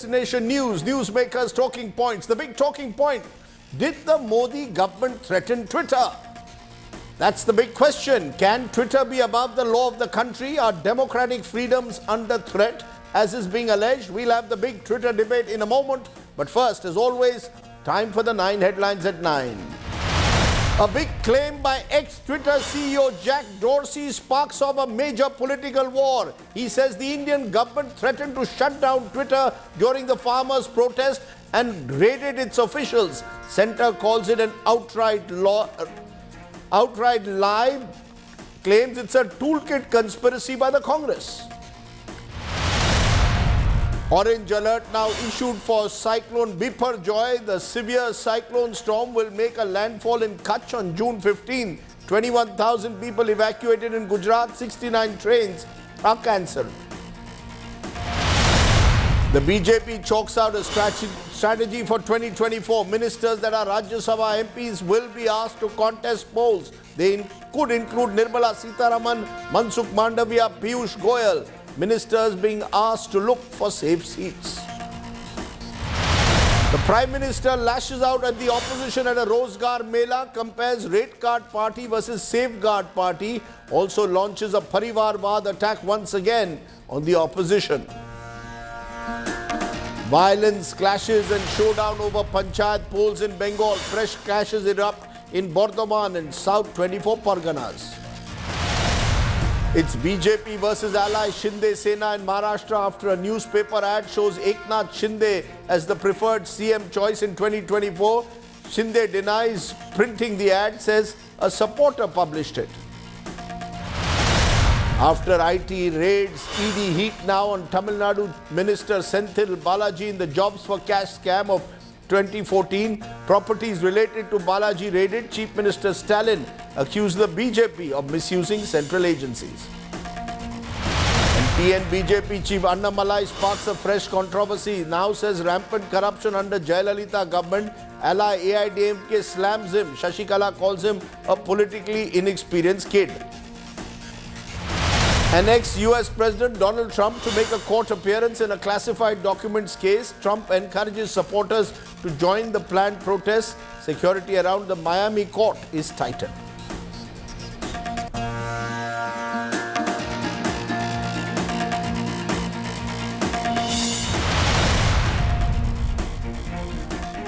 Destination News, newsmakers talking points. The big talking point, did the Modi government threaten Twitter? That's the big question. Can Twitter be above the law of the country? Are democratic freedoms under threat, as is being alleged? We'll have the big Twitter debate in a moment. But first, as always, time for the 9 headlines at 9. A big claim by ex-Twitter CEO Jack Dorsey sparks off a major political war. He says the Indian government threatened to shut down Twitter during the farmers' protest and raided its officials. Centre calls it an outright lie, claims it's a toolkit conspiracy by the Congress. Orange alert now issued for Cyclone Joy. The severe cyclone storm will make a landfall in Kutch on June 15. 21,000 people evacuated in Gujarat. 69 trains are cancelled. The BJP chalks out a strategy for 2024. Ministers that are Rajya Sabha MPs will be asked to contest polls. They could include Nirmala Sitharaman, Mansukh Mandavia, Piyush Goyal. Ministers being asked to look for safe seats. The Prime Minister lashes out at the opposition at a Rozgar Mela, compares Rate Card Party versus Safeguard Party, also launches a Parivarvad attack once again on the opposition. Violence, clashes and showdown over Panchayat polls in Bengal. Fresh clashes erupt in Bardhaman and South 24 Parganas. It's BJP versus ally Shinde Sena in Maharashtra after a newspaper ad shows Eknath Shinde as the preferred CM choice in 2024. Shinde denies printing the ad, says a supporter published it. After IT raids, ED heat now on Tamil Nadu Minister Senthil Balaji in the Jobs for Cash scam of 2014. Properties related to Balaji raided. Chief Minister Stalin accused the BJP of misusing central agencies. And TN-BJP Chief Annamalai sparks a fresh controversy. Now says rampant corruption under Jayalalitha government. Ally AIDMK slams him. Shashikala calls him a politically inexperienced kid. And ex-US President Donald Trump to make a court appearance in a classified documents case. Trump encourages supporters to join the planned protests. Security around the Miami court is tightened.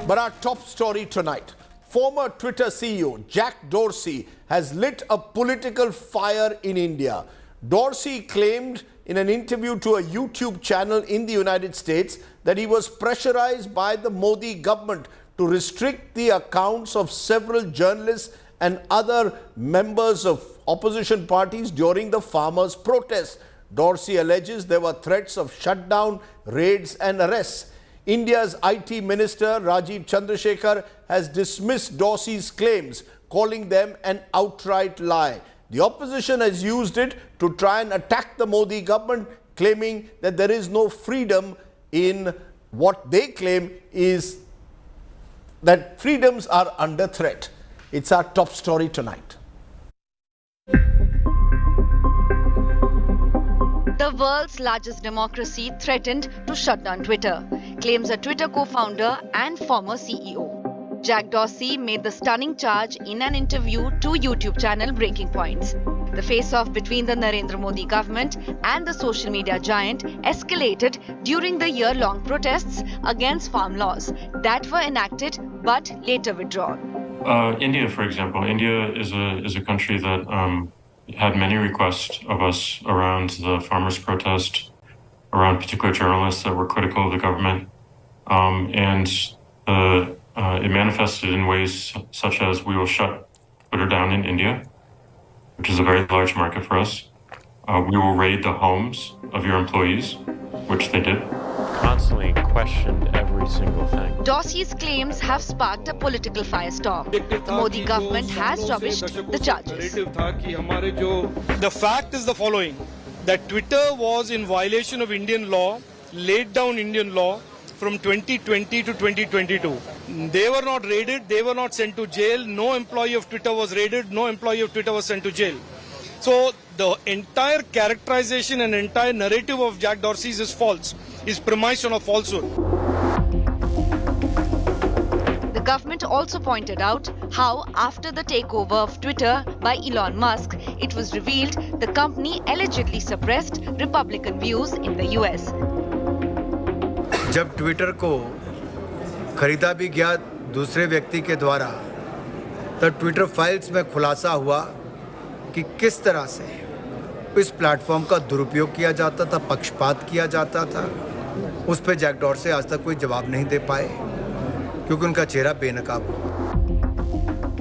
But our top story tonight. Former Twitter CEO Jack Dorsey has lit a political fire in India. Dorsey claimed in an interview to a YouTube channel in the United States that he was pressurized by the Modi government to restrict the accounts of several journalists and other members of opposition parties during the farmers' protests. Dorsey alleges there were threats of shutdown, raids and arrests. India's IT Minister Rajdeep Chandrasekhar has dismissed Dorsey's claims, calling them an outright lie. The opposition has used it to try and attack the Modi government, claiming that there is no freedom in what they claim is that freedoms are under threat. It's our top story tonight. The world's largest democracy threatened to shut down Twitter, claims a Twitter co-founder and former CEO. Jack Dorsey made the stunning charge in an interview to YouTube channel Breaking Points. The face-off between the Narendra Modi government and the social media giant escalated during the year-long protests against farm laws that were enacted but later withdrawn. India, for example, India is a country that had many requests of us around the farmers' protest, around particular journalists that were critical of the government, it manifested in ways such as we will shut Twitter down in India, which is a very large market for us. We will raid the homes of your employees, which they did. Constantly questioned every single thing. Dorsey's claims have sparked a political firestorm. The Modi government has rubbished the charges. The fact is the following, that Twitter was in violation of Indian law, laid down Indian law from 2020 to 2022. They were not raided, they were not sent to jail, no employee of Twitter was raided, no employee of Twitter was sent to jail. So the entire characterization and entire narrative of Jack Dorsey's is false. is premised on a falsehood. The government also pointed out how, after the takeover of Twitter by Elon Musk, it was revealed the company allegedly suppressed Republican views in the US. जब Twitter को खरीदा भी गया दूसरे व्यक्ति के द्वारा, तब ट्विटर फाइल्स में खुलासा हुआ कि किस तरह से इस प्लेटफॉर्म का दुरुपयोग किया जाता था, पक्षपात किया जाता था। उस पर जैक डॉर्सी आज तक कोई जवाब नहीं दे पाए क्योंकि उनका चेहरा बेनकाब हो।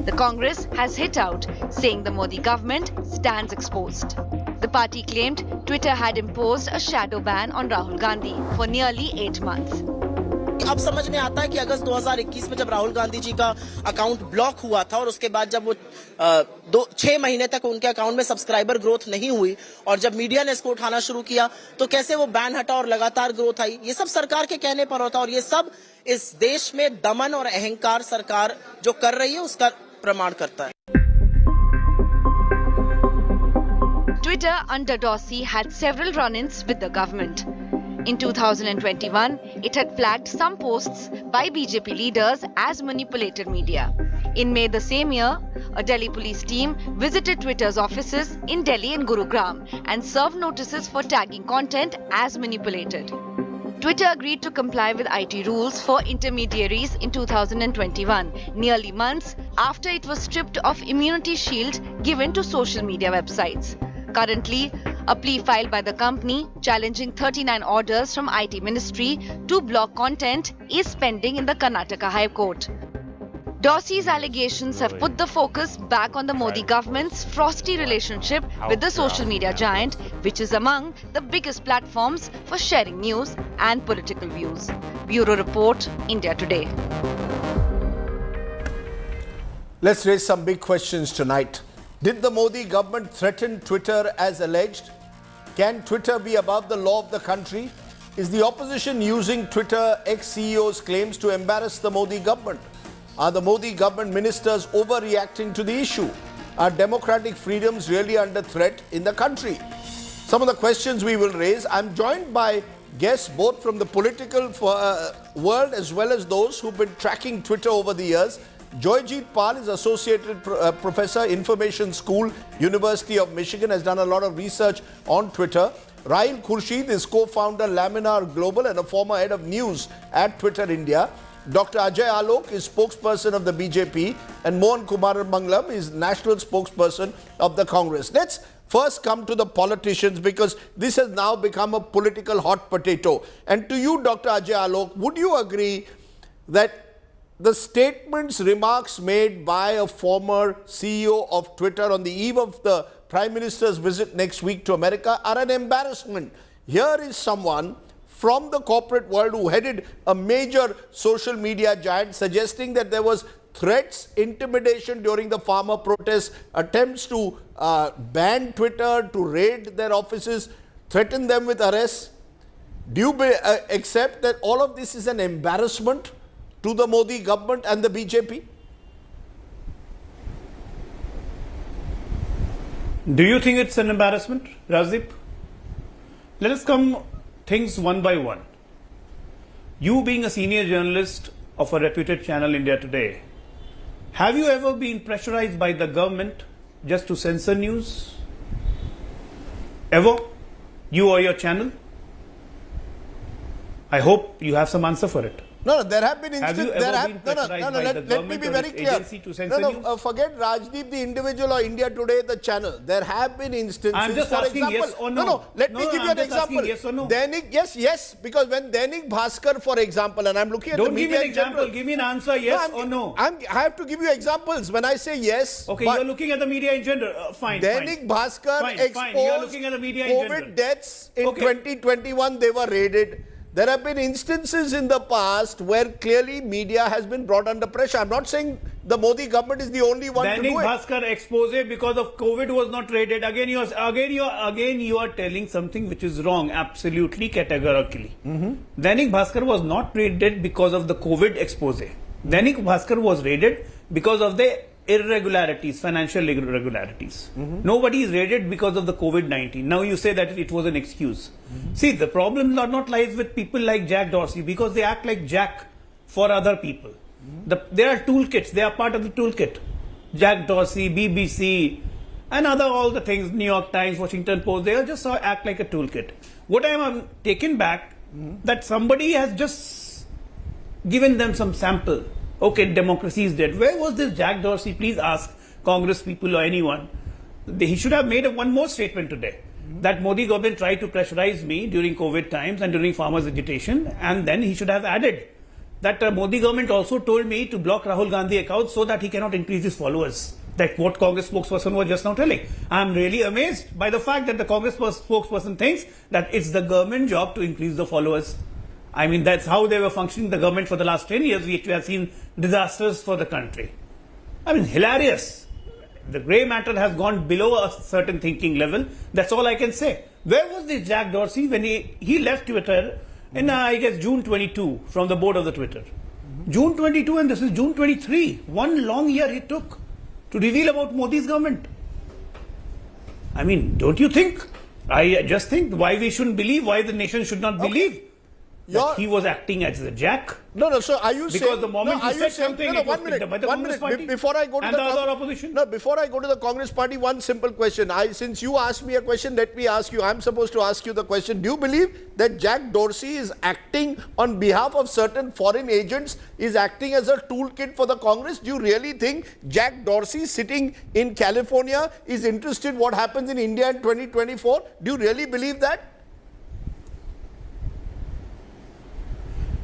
The Congress has hit out, saying the Modi government stands exposed. The party claimed Twitter had imposed a shadow ban on Rahul Gandhi for nearly 8 months. अब समझ में आता है कि अगस्त 2021 में जब राहुल गांधी जी का अकाउंट ब्लॉक हुआ था और उसके बाद जब वो 6 महीने तक उनके अकाउंट में सब्सक्राइबर ग्रोथ नहीं हुई और जब मीडिया ने इसको उठाना शुरू किया तो कैसे वो बैन हटा और लगातार ग्रोथ आई। ये सब सरकार के कहने पर होता और ये सब इस देश में दमन और अहंकार सरकार जो कर रही है उसका प्रमाण करता है। Twitter under Dorsey had several run-ins with the government. In 2021, it had flagged some posts by BJP leaders as manipulated media. In May the same year, a Delhi police team visited Twitter's offices in Delhi and Gurugram and served notices for tagging content as manipulated. Twitter agreed to comply with IT rules for intermediaries in 2021, nearly months after it was stripped of immunity shield given to social media websites. Currently, a plea filed by the company challenging 39 orders from IT Ministry to block content is pending in the Karnataka High Court. Dorsey's allegations have put the focus back on the Modi government's frosty relationship with the social media giant, which is among the biggest platforms for sharing news and political views. Bureau Report, India Today. Let's raise some big questions tonight. Did the Modi government threaten Twitter as alleged? Can Twitter be above the law of the country? Is the opposition using Twitter ex-CEO's claims to embarrass the Modi government? Are the Modi government ministers overreacting to the issue? Are democratic freedoms really under threat in the country? Some of the questions we will raise. I'm joined by guests both from the political world as well as those who've been tracking Twitter over the years. Joyjeet Pal is Associated Professor, Information School, University of Michigan, has done a lot of research on Twitter. Rahil Khurshid is co-founder Laminar Global and a former head of news at Twitter India. Dr. Ajay Alok is spokesperson of the BJP and Mohan Kumar Mangalam is national spokesperson of the Congress. Let's first come to the politicians because this has now become a political hot potato. And to you, Dr. Ajay Alok, would you agree that the statements, remarks made by a former CEO of Twitter on the eve of the Prime Minister's visit next week to America are an embarrassment? Here is someone from the corporate world who headed a major social media giant suggesting that there was threats, intimidation during the farmer protests, attempts to ban Twitter, to raid their offices, threaten them with arrests. Do you accept that all of this is an embarrassment to the Modi government and the BJP? Do you think it's an embarrassment, Rajdeep? Let us come things one by one. You being a senior journalist of a reputed channel, India Today, have you ever been pressurized by the government just to censor news? Ever? You or your channel? I hope you have some answer for it. No, there have been instances. Let me be very clear. Forget Rajdeep, the individual, or India Today, the channel. There have been instances. I'm just asking example, yes or no. Let me give you an example. Yes or no. Yes, because when Dainik Bhaskar, for example, and I'm looking at Don't the media give me an example. General, give me an answer, yes or no. I have to give you examples. When I say yes. Okay, you're looking at the media in general. Fine. Dainik Bhaskar exposed You're looking at the media in COVID general. deaths in 2021. They were raided. There have been instances in the past where clearly media has been brought under pressure. I'm not saying the Modi government is the only one to do it. Dainik Bhaskar expose because of COVID was not raided. Again, you are telling something which is wrong, absolutely categorically. Dainik Bhaskar was not raided because of the COVID expose. Dainik Bhaskar was raided because of the irregularities, financial irregularities. Nobody is raided because of the COVID-19. Now you say that it was an excuse. See, the problem not lies with people like Jack Dorsey because they act like Jack for other people. There are toolkits. They are part of the toolkit. Jack Dorsey, BBC, and all the things, New York Times, Washington Post, they all just act like a toolkit. What I am taken back, that somebody has just given them some sample. Okay, democracy is dead. Where was this Jack Dorsey? Please ask Congress people or anyone. He should have made one more statement today. That Modi government tried to pressurize me during COVID times and during farmers' agitation, and then he should have added that Modi government also told me to block Rahul Gandhi accounts so that he cannot increase his followers. That's what Congress spokesperson was just now telling. I'm really amazed by the fact that the Congress spokesperson thinks that it's the government job to increase the followers. I mean, that's how they were functioning, the government, for the last 10 years. We have seen disasters for the country. I mean, hilarious. The grey matter has gone below a certain thinking level. That's all I can say. Where was this Jack Dorsey when he left Twitter in, I guess, June 22 from the board of the Twitter? June 22 and this is June 23. 1 long year he took to reveal about Modi's government. I mean, don't you think? I just think why we shouldn't believe, why the nation should not believe that he was acting as a jack. No. So are you saying? Because the moment he said something, it was picked up by the Congress party before I go to and the other opposition. No, before I go to the Congress party, one simple question. Since you asked me a question, let me ask you. I'm supposed to ask you the question. Do you believe that Jack Dorsey is acting on behalf of certain foreign agents, is acting as a toolkit for the Congress? Do you really think Jack Dorsey sitting in California is interested in what happens in India in 2024? Do you really believe that?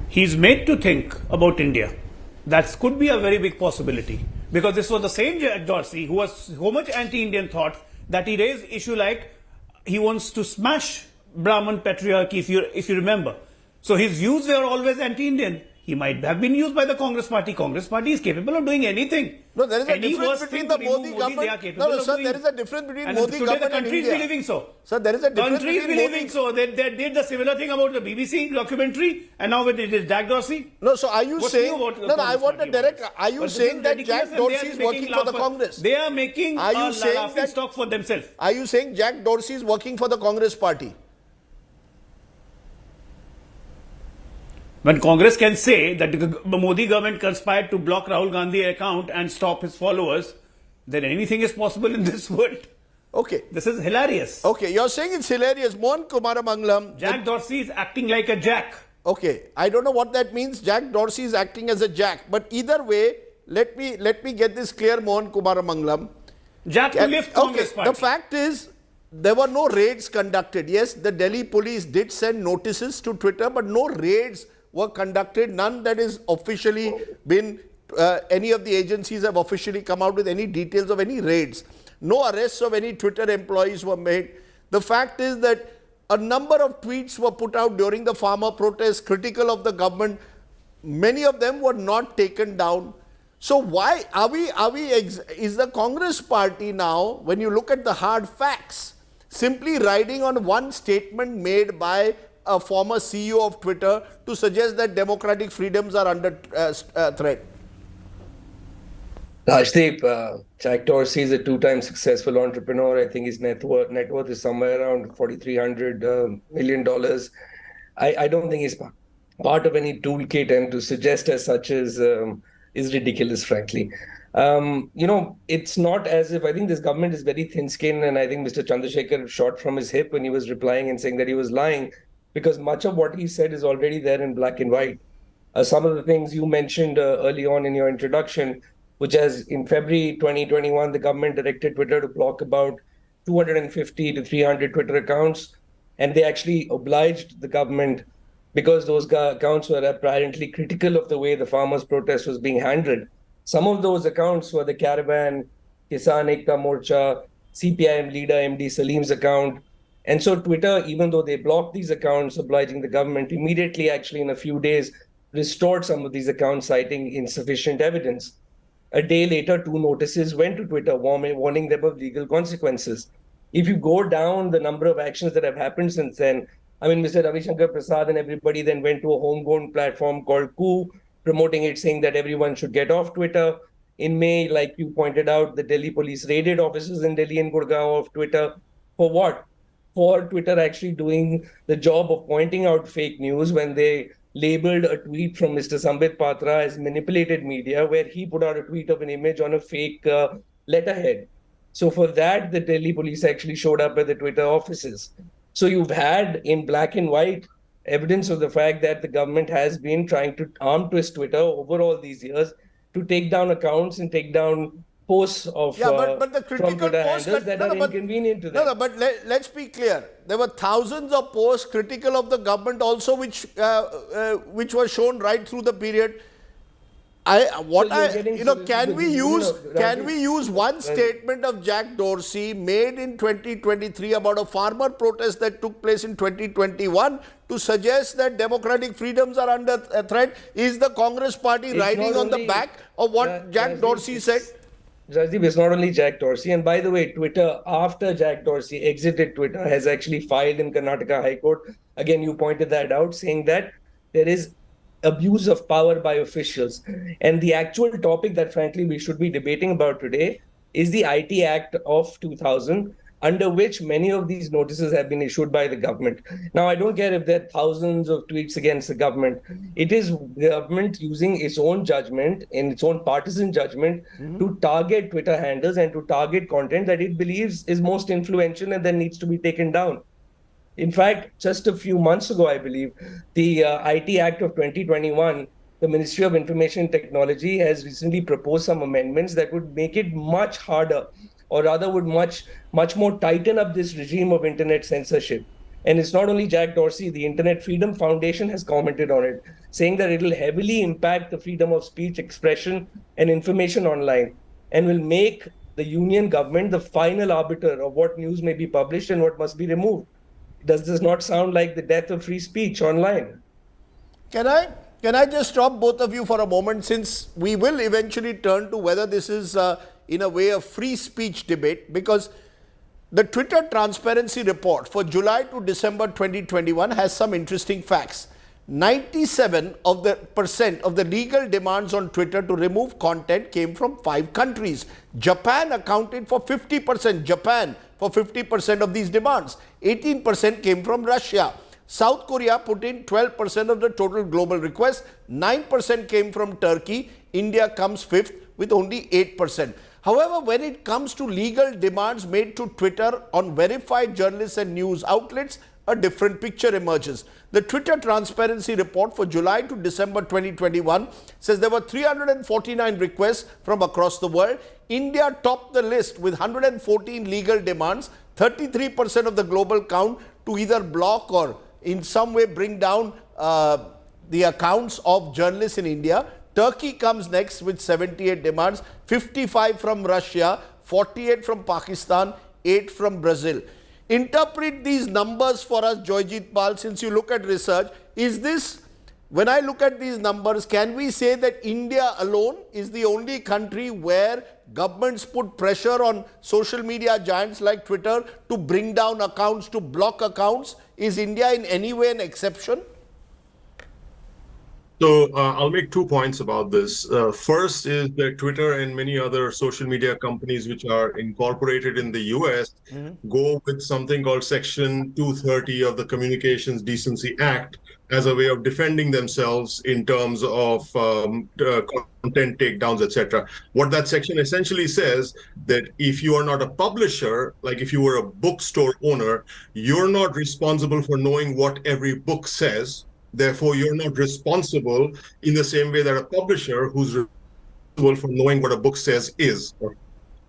He's made to think about India. That could be a very big possibility. Because this was the same Jack Dorsey who was so much anti-Indian thought that he raised issue like he wants to smash Brahman patriarchy, if you remember. So his views were always anti-Indian. He might have been used by the Congress party. Congress party is capable of doing anything. No, there is a difference between the Modi government. No, sir, there is a difference between Modi government and India. The country is believing so. Sir, there is a difference between Modi. Country is believing so. They did the similar thing about the BBC documentary, and now it is Jack Dorsey. No, so are you saying? No, I want a direct. Are you saying that Jack Dorsey is working for the Congress? They are making a laughing stock for themselves. Are you saying Jack Dorsey is working for the Congress party? When Congress can say that the Modi government conspired to block Rahul Gandhi account and stop his followers, then anything is possible in this world. Okay. This is hilarious. Okay, you're saying it's hilarious. Mohan Kumaramangalam. Jack Dorsey is acting like a jack. Okay, I don't know what that means. Jack Dorsey is acting as a jack. But either way, let me get this clear, Mohan Kumaramangalam. Jack to lift Congress party. The fact is, there were no raids conducted. Yes, the Delhi police did send notices to Twitter, but no raids were conducted. None that is officially been, any of the agencies have officially come out with any details of any raids. No arrests of any Twitter employees were made. The fact is that a number of tweets were put out during the farmer protests critical of the government. Many of them were not taken down. So why is the Congress party now, when you look at the hard facts, simply riding on one statement made by a former CEO of Twitter to suggest that democratic freedoms are under threat? Rajdeep, Jack Dorsey is a 2-time successful entrepreneur. I think his net worth is somewhere around $4,300 million. I don't think he's part of any toolkit, and to suggest as such is ridiculous, frankly. It's not as if, I think this government is very thin-skinned, and I think Mr. Chandrasekhar shot from his hip when he was replying and saying that he was lying, because much of what he said is already there in black and white. Some of the things you mentioned early on in your introduction, which as in February 2021, the government directed Twitter to block about 250 to 300 Twitter accounts, and they actually obliged the government because those accounts were apparently critical of the way the farmers' protest was being handled. Some of those accounts were the Caravan, Kisan Ekta Morcha, CPIM leader MD Salim's account. And so Twitter, even though they blocked these accounts, obliging the government, immediately actually in a few days restored some of these accounts, citing insufficient evidence. A day later, 2 notices went to Twitter warning them of legal consequences. If you go down the number of actions that have happened since then, I mean, Mr. Ravi Shankar Prasad and everybody then went to a homegrown platform called Coup, promoting it, saying that everyone should get off Twitter. In May, like you pointed out, the Delhi police raided offices in Delhi and Gurgaon of Twitter. For what? For Twitter actually doing the job of pointing out fake news when they labeled a tweet from Mr. Sambit Patra as manipulated media, where he put out a tweet of an image on a fake letterhead. So for that, the Delhi police actually showed up at the Twitter offices. So you've had in black and white evidence of the fact that the government has been trying to arm twist Twitter over all these years to take down accounts and take down posts of but the from critical Twitter posts handles that are inconvenient to them. No, but let's be clear. There were thousands of posts critical of the government also, which were shown right through the period. Can we use one statement of Jack Dorsey made in 2023 about a farmer protest that took place in 2021 to suggest that democratic freedoms are under threat? Is the Congress party riding on the back of what Jack Dorsey said? Rajdeep, it's not only Jack Dorsey. And by the way, Twitter, after Jack Dorsey exited Twitter, has actually filed in Karnataka High Court. Again, you pointed that out, saying that there is abuse of power by officials. And the actual topic that, frankly, we should be debating about today is the IIT Act of 2000, under which many of these notices have been issued by the government. Now, I don't care if there are thousands of tweets against the government. It is the government using its own judgment and its own partisan judgment to target Twitter handles and to target content that it believes is most influential and then needs to be taken down. In fact, just a few months ago, I believe, the IIT Act of 2021, the Ministry of Information and Technology has recently proposed some amendments that would make it much harder, or rather would much more tighten up this regime of internet censorship. And it's not only Jack Dorsey, the Internet Freedom Foundation has commented on it, saying that it will heavily impact the freedom of speech, expression, and information online, and will make the union government the final arbiter of what news may be published and what must be removed. Does this not sound like the death of free speech online? Can I just stop both of you for a moment, since we will eventually turn to whether this is in a way a free speech debate, because the Twitter Transparency Report for July to December 2021 has some interesting facts. 97% of the legal demands on Twitter to remove content came from 5 countries. Japan accounted for 50% of these demands. 18% came from Russia. South Korea put in 12% of the total global requests. 9% came from Turkey. India comes 5th with only 8%. However, when it comes to legal demands made to Twitter on verified journalists and news outlets, a different picture emerges. The Twitter Transparency Report for July to December 2021 says there were 349 requests from across the world. India topped the list with 114 legal demands, 33% of the global count, to either block or in some way bring down the accounts of journalists in India. Turkey comes next with 78 demands, 55 from Russia, 48 from Pakistan, 8 from Brazil. Interpret these numbers for us, Joyjit Pal, since you look at research. Is this, when I look at these numbers, can we say that India alone is the only country where governments put pressure on social media giants like Twitter to bring down accounts, to block accounts? Is India in any way an exception? So I'll make 2 points about this. First is that Twitter and many other social media companies which are incorporated in the US go with something called Section 230 of the Communications Decency Act as a way of defending themselves in terms of content takedowns, etc. What that section essentially says that if you are not a publisher, like if you were a bookstore owner, you're not responsible for knowing what every book says. Therefore, you're not responsible in the same way that a publisher who's responsible for knowing what a book says is.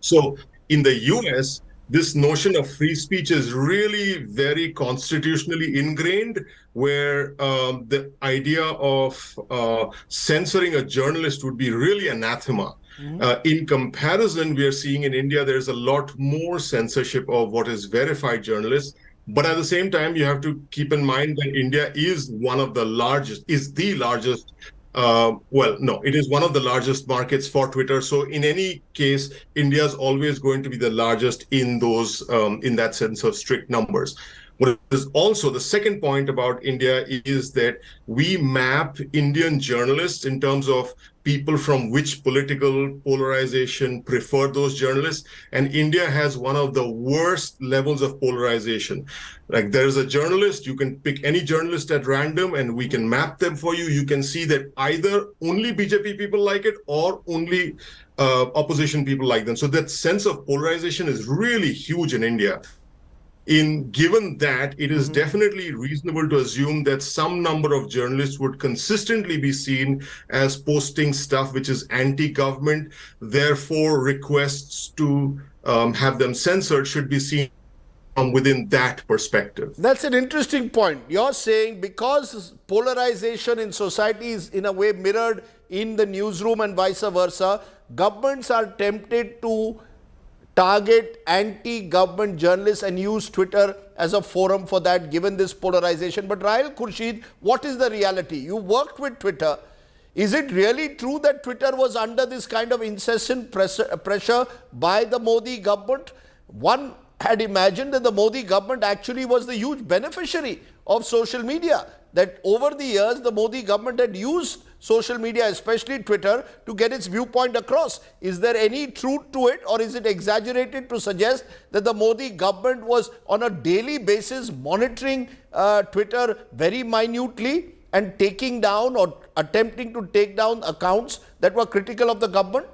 So in the US, this notion of free speech is really very constitutionally ingrained, where the idea of censoring a journalist would be really anathema. In comparison, we are seeing in India, there's a lot more censorship of what is verified journalists. But at the same time, you have to keep in mind that India is one of the largest, it is one of the largest markets for Twitter. So in any case, India is always going to be the largest in those, in that sense of strict numbers. What is also the second point about India is that we map Indian journalists in terms of people from which political polarization prefer those journalists. And India has one of the worst levels of polarization. Like there's a journalist, you can pick any journalist at random and we can map them for you. You can see that either only BJP people like it or only opposition people like them. So that sense of polarization is really huge in India. Given that, it is definitely reasonable to assume that some number of journalists would consistently be seen as posting stuff which is anti-government. Therefore, requests to have them censored should be seen from within that perspective. That's an interesting point. You're saying because polarization in society is in a way mirrored in the newsroom and vice versa, governments are tempted to target anti-government journalists and use Twitter as a forum for that, given this polarization. But Rahil Khurshid, what is the reality? You worked with Twitter. Is it really true that Twitter was under this kind of incessant pressure by the Modi government? One had imagined that the Modi government actually was the huge beneficiary of social media, that over the years the Modi government had used social media, especially Twitter, to get its viewpoint across. Is there any truth to it, or is it exaggerated to suggest that the Modi government was on a daily basis monitoring Twitter very minutely and taking down or attempting to take down accounts that were critical of the government?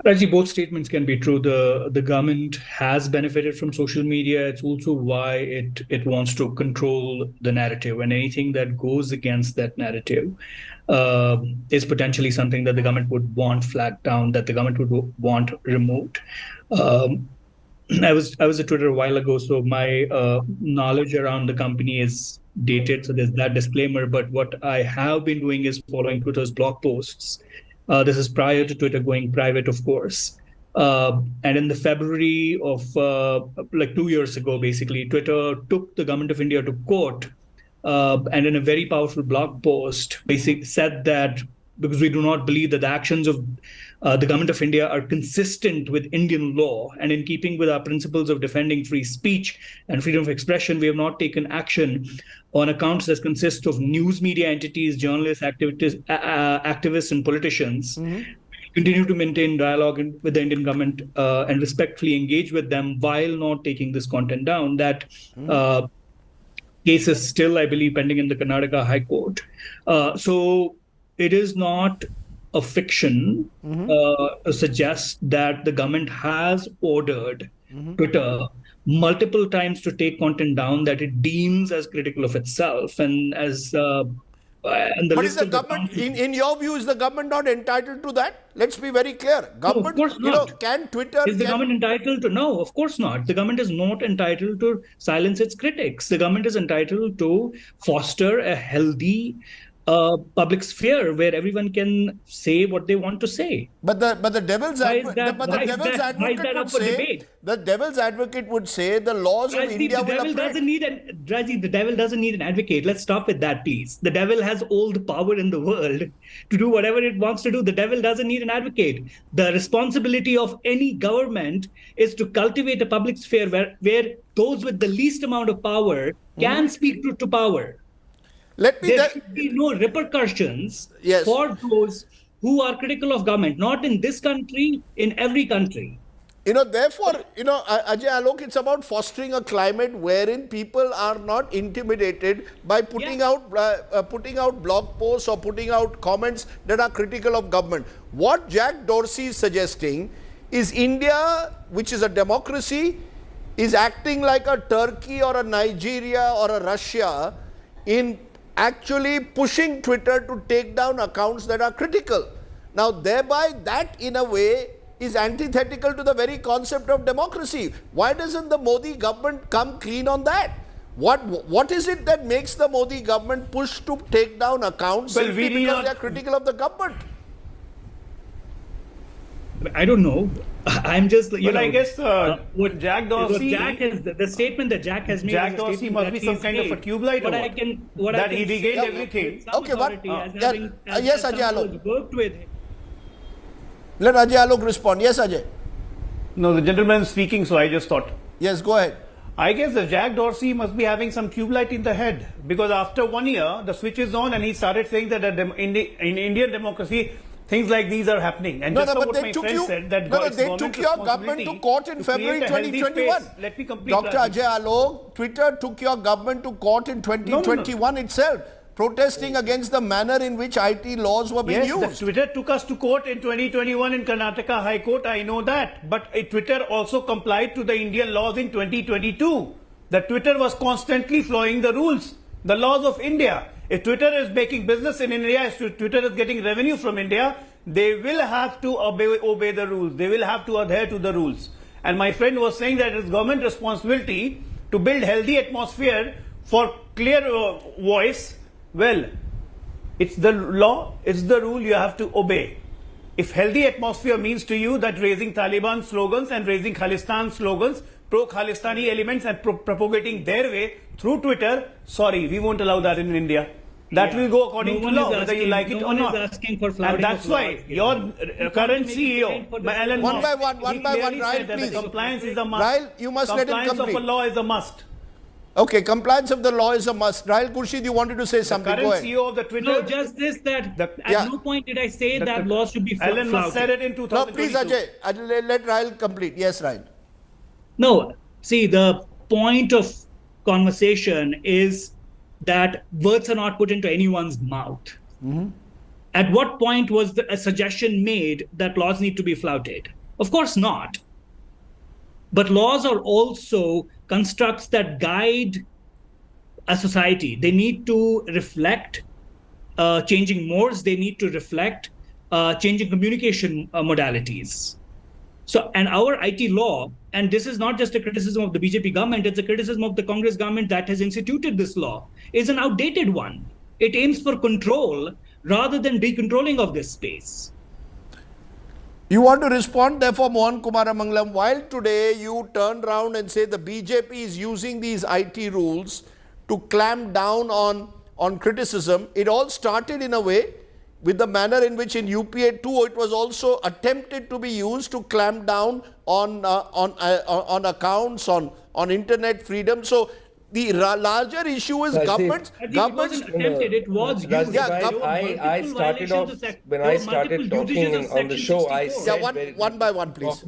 Rajdeep, both statements can be true. The government has benefited from social media. It's also why it wants to control the narrative, and anything that goes against that narrative is potentially something that the government would want flagged down, that the government would want removed. I was at Twitter a while ago, so my knowledge around the company is dated, so there's that disclaimer. But what I have been doing is following Twitter's blog posts. This is prior to Twitter going private, of course. And in the February of like 2 years ago, basically, Twitter took the government of India to court. And in a very powerful blog post, basically said that because we do not believe that the actions of the government of India are consistent with Indian law and in keeping with our principles of defending free speech and freedom of expression, we have not taken action on accounts that consist of news media entities, journalists, activists, and politicians. Continue to maintain dialogue with the Indian government and respectfully engage with them while not taking this content down. That case is still, I believe, pending in the Karnataka High Court. So it is not a fiction suggests that the government has ordered Twitter multiple times to take content down that it deems as critical of itself, and as and the but list is the of government, in your view, is the government not entitled to that? Let's be very clear. Government, no, of course not. Can Twitter... Is the government entitled to? No, of course not. The government is not entitled to silence its critics. The government is entitled to foster a healthy public sphere where everyone can say what they want to say. But the devil's advocate would say the laws of India will apply. The devil doesn't need an advocate. Let's stop with that, please. The devil has all the power in the world to do whatever it wants to do. The devil doesn't need an advocate. The responsibility of any government is to cultivate a public sphere where those with the least amount of power can speak truth to power. There should be no repercussions for those who are critical of government, not in this country, in every country. Therefore, Ajay Alok, it's about fostering a climate wherein people are not intimidated by putting out blog posts or putting out comments that are critical of government. What Jack Dorsey is suggesting is India, which is a democracy, is acting like a Turkey or a Nigeria or a Russia in actually pushing Twitter to take down accounts that are critical. Now, thereby, that in a way is antithetical to the very concept of democracy. Why doesn't the Modi government come clean on that? What is it that makes the Modi government push to take down accounts because they are critical of the government? I don't know. I'm just, I guess what Jack Dorsey... the statement that Jack has made... Jack Dorsey must be some kind of a tube light that he regained everything. Okay, but... yes, Ajay Alok. Worked with. Let Ajay Alok respond. Yes, Ajay. No, the gentleman is speaking, so I just thought. Yes, go ahead. I guess the Jack Dorsey must be having some tube light in the head, because after 1 year, the switch is on and he started saying that in Indian democracy, things like these are happening. And just what my friend said, that they took your government to court in February 2021. Let me complete. Dr. Ajay Alok, Twitter took your government to court in 2021 itself, protesting against the manner in which IT laws were being used. Twitter took us to court in 2021 in Karnataka High Court, I know that. But Twitter also complied to the Indian laws in 2022. The Twitter was constantly following the rules, the laws of India. If Twitter is making business in India, if Twitter is getting revenue from India, they will have to obey the rules. They will have to adhere to the rules. And my friend was saying that it's government responsibility to build healthy atmosphere for clear voice. Well, it's the law, it's the rule you have to obey. If healthy atmosphere means to you that raising Taliban slogans and raising Khalistan slogans, pro-Khalistani elements and propagating their way through Twitter, sorry, we won't allow that in India. That will go according to law, whether you like it or not. And that's why your current CEO, Elon Musk, one by one, Rahul, please. Compliance is a must. Rahul, you must let him complete. Compliance of a law is a must. Okay, compliance of the law is a must. Rahul Khurshid, you wanted to say something. Current Go ahead. CEO of the Twitter. No, just this, that at no point did I say that laws should be flouted. Elon Musk said it in 2022. No, please, Ajay, let Rahul complete. Yes, Rahul. No, see, the point of conversation is that words are not put into anyone's mouth. Mm-hmm. At what point was a suggestion made that laws need to be flouted? Of course not. But laws are also constructs that guide a society. They need to reflect changing modes. They need to reflect changing communication modalities. So, and our IT law, and this is not just a criticism of the BJP government, it's a criticism of the Congress government that has instituted this law, is an outdated one. It aims for control rather than decontrolling of this space. You want to respond, therefore, Mohan Kumar Amangalam, while today you turn around and say the BJP is using these IT rules to clamp down on criticism. It all started in a way with the manner in which in UPA 2 it was also attempted to be used to clamp down on accounts, on internet freedom. So the larger issue is governments. It wasn't attempted, it was used. I started off, when I started talking on the show, I said... one by one, please.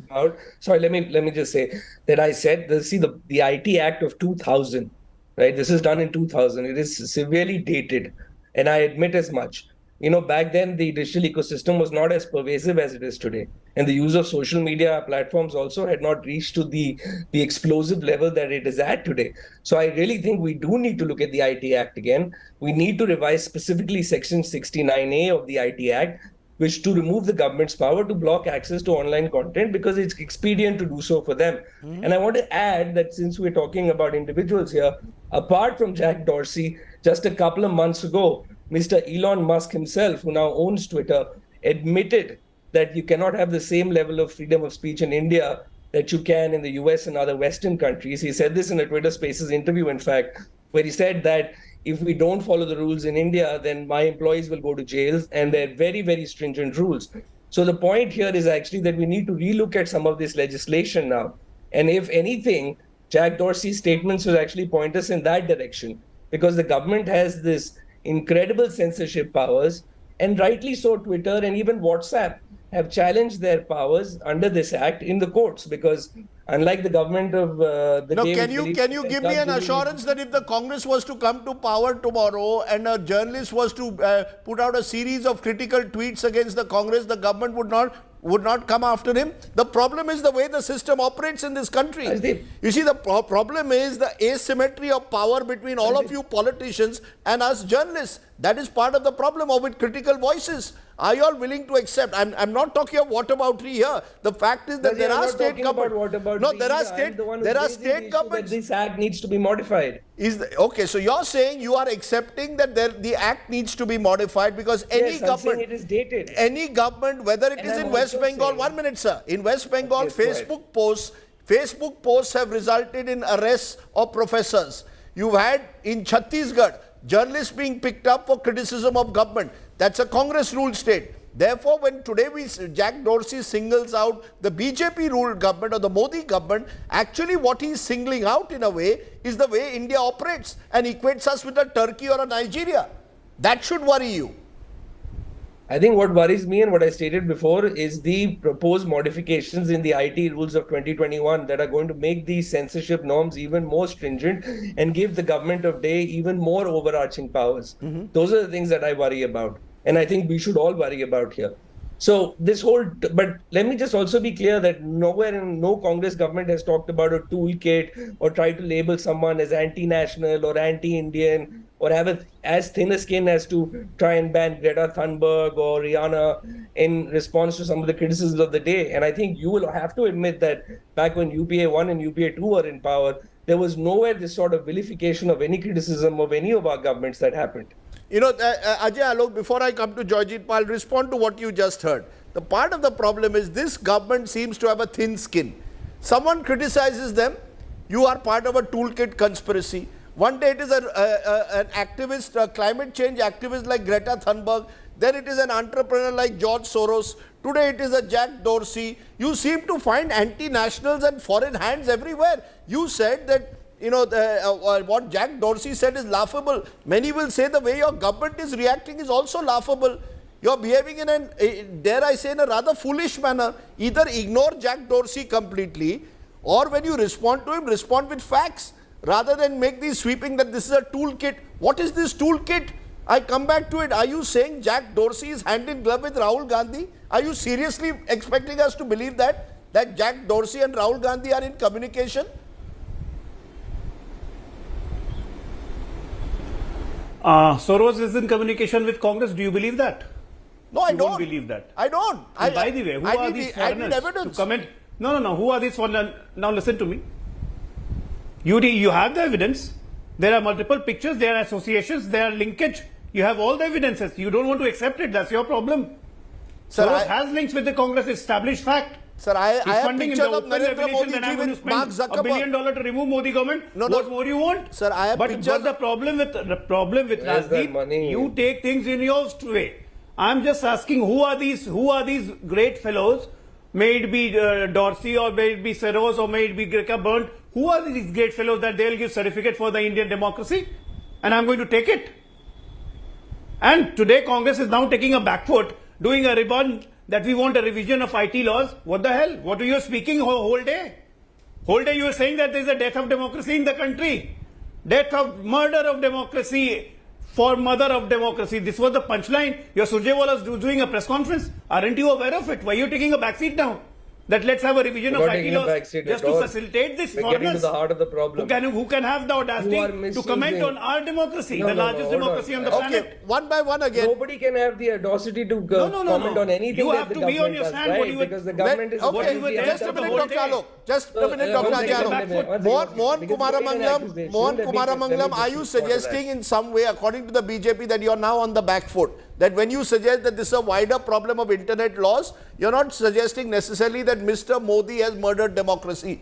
Sorry, let me just say that I said, the IT Act of 2000, right? This is done in 2000. It is severely dated, and I admit as much. You know, back then, the digital ecosystem was not as pervasive as it is today. And the use of social media platforms also had not reached to the explosive level that it is at today. So I really think we do need to look at the IT Act again. We need to revise specifically Section 69A of the IT Act, which to remove the government's power to block access to online content because it's expedient to do so for them. Mm-hmm. And I want to add that since we're talking about individuals here, apart from Jack Dorsey, just a couple of months ago, Mr. Elon Musk himself, who now owns Twitter, admitted that you cannot have the same level of freedom of speech in India that you can in the US and other Western countries. He said this in a Twitter Spaces interview, in fact, where he said that if we don't follow the rules in India, then my employees will go to jails, and they're very, very stringent rules. So the point here is actually that we need to relook at some of this legislation now. And if anything, Jack Dorsey's statements will actually point us in that direction, because the government has this incredible censorship powers, and rightly so, Twitter and even WhatsApp have challenged their powers under this act in the courts, because unlike the government of can you give me an assurance that if the Congress was to come to power tomorrow and a journalist was to put out a series of critical tweets against the Congress, the government would not come after him? The problem is the way the system operates in this country. You see, the problem is the asymmetry of power between all of you politicians and us journalists. That is part of the problem of with critical voices. Are you all willing to accept? I'm not talking of whataboutery here. The fact is that there are state governments. No, there are state governments. This act needs to be modified. Okay, so you're saying you are accepting that the act needs to be modified because any government, it is dated. Any government, whether it is in West Bengal, 1 minute, sir. In West Bengal, Facebook posts have resulted in arrests of professors. You've had in Chhattisgarh journalists being picked up for criticism of government. That's a Congress ruled state. Therefore, when today Jack Dorsey singles out the BJP ruled government or the Modi government, actually what he is singling out in a way is the way India operates and equates us with a Turkey or a Nigeria. That should worry you. I think what worries me and what I stated before is the proposed modifications in the IT rules of 2021 that are going to make these censorship norms even more stringent and give the government of day even more overarching powers. Those are the things that I worry about. And I think we should all worry about here. So this whole, but let me just also be clear that nowhere in no Congress government has talked about a toolkit or tried to label someone as anti-national or anti-Indian or have as thin a skin as to try and ban Greta Thunberg or Rihanna in response to some of the criticisms of the day. And I think you will have to admit that back when UPA 1 and UPA 2 were in power, there was nowhere this sort of vilification of any criticism of any of our governments that happened. You know, Ajay Alok, before I come to Joyjit, I'll respond to what you just heard. The part of the problem is this government seems to have a thin skin. Someone criticizes them, you are part of a toolkit conspiracy. One day it is an activist, a climate change activist like Greta Thunberg. Then it is an entrepreneur like George Soros. Today it is a Jack Dorsey. You seem to find anti-nationals and foreign hands everywhere. You said that, you know, what Jack Dorsey said is laughable. Many will say the way your government is reacting is also laughable. You're behaving in an, dare I say, in a rather foolish manner. Either ignore Jack Dorsey completely, or when you respond to him, respond with facts, rather than make these sweeping that this is a toolkit. What is this toolkit? I come back to it. Are you saying Jack Dorsey is hand in glove with Rahul Gandhi? Are you seriously expecting us to believe that Jack Dorsey and Rahul Gandhi are in communication? Soros is in communication with Congress. Do you believe that? No, I you don't. Don't believe that. I don't. And by the way, who are these foreigners to comment? No. Who are these foreigners? Now listen to me. You have the evidence. There are multiple pictures. There are associations. There are linkage. You have all the evidences. You don't want to accept it. That's your problem. Soros has links with the Congress. Established fact. Sir, I have pictures of Narendra Modi with Mark $1 Zuckerberg. billion to remove Modi government. What more you want? Sir, I have pictures. But the problem with Rajdeep, you take things in your way. I'm just asking who are these great fellows? May it be Dorsey or may it be Soros or may it be Greta Burnt. Who are these great fellows that they'll give certificate for the Indian democracy? And I'm going to take it. And today Congress is now taking a back foot, doing a ribbon that we want a revision of IT laws. What the hell? What are you speaking whole day? Whole day you are saying that there is a death of democracy in the country. Death of murder of democracy for mother of democracy. This was the punchline. Your Surjewala is doing a press conference. Aren't you aware of it? Why are you taking a backseat now? That let's have a revision of IT laws just to facilitate this. We're getting to the heart of the problem. Who can have the audacity to comment on our democracy, the largest democracy on the planet? Okay, one by one again. Nobody can have the audacity to comment on anything. You have to be on your stand. Right? Because the government is just a minute, Dr. Alok. Just a minute, Dr. Alok. Mohan Kumaramangalam, are you suggesting in some way, according to the BJP, that you are now on the back foot? That when you suggest that this is a wider problem of internet laws, you're not suggesting necessarily that Mr. Modi has murdered democracy,